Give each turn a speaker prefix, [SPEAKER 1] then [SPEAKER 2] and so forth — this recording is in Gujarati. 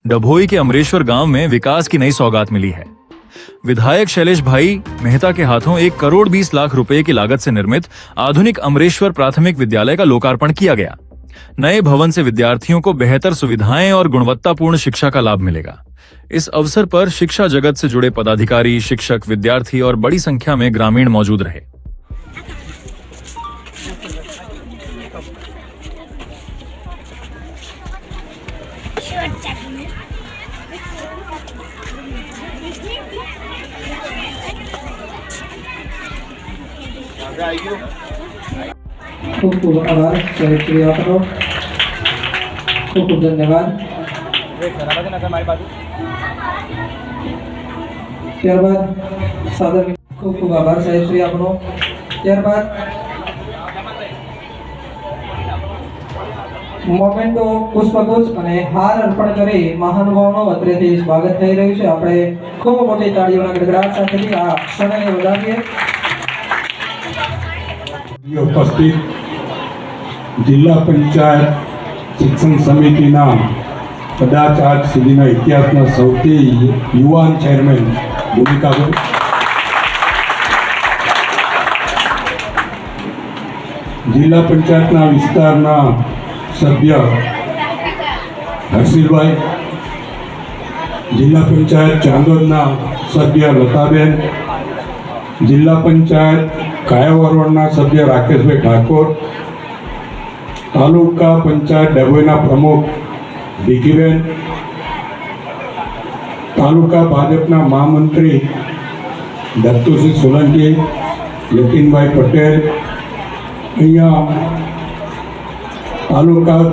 [SPEAKER 1] डभोई के अमरेश्वर गांव में विकास की नई सौगात मिली है। विधायक शैलेश भाई मेहता के हाथों 1,20,20,00,000 रुपए की लागत से निर्मित आधुनिक अमरेश्वर प्राथमिक विद्यालय का लोकार्पण किया गया। नए भवन से विद्यार्थियों को बेहतर सुविधाएं और गुणवत्तापूर्ण शिक्षा का लाभ मिलेगा। इस अवसर पर शिक्षा जगत से जुड़े पदाधिकारी, शिक्षक, विद्यार्थी और बड़ी संख्या में ग्रामीण मौजूद रहे।
[SPEAKER 2] खूब खूब आभार श्री आपको, खूब खूब धन्यवाद। ત્યારબાદ સાદર ખૂબ ખૂબ આભાર સાહેબ શ્રી આપનો। ત્યારબાદ મોમેન્ટો પુષ્પગુચ્છ અને હાર અર્પણ કરી મહાનુભાવનો અત્રેથી સ્વાગત થઈ રહ્યું છે। આપણે ખૂબ મોટી તાળીઓના ગડગડાટ સાથેથી આ ક્ષણને વધાવીએ।
[SPEAKER 3] ઉપસ્થિત જિલ્લા પંચાયત શિક્ષણ સમિતિના કદાચ આજ સુધીના ઇતિહાસના સૌથી યુવાન ચેરમેન ભૂમિકાભાઈ, જિલ્લા પંચાયતના વિસ્તારના સભ્ય હર્ષિલભાઈ, જિલ્લા પંચાયત ચાંદોદના સભ્ય લતાબેન, જિલ્લા પંચાયત કાયાવરોડના સભ્ય રાકેશભાઈ ઠાકોર, તાલુકા પંચાયત ડભોઈના પ્રમુખ ભીખીબેન, તાલુકા ભાજપના મહામંત્રી દત્તુસિંહ સોલંકી, યતીનભાઈ પટેલ, અહીંયા તાલુકા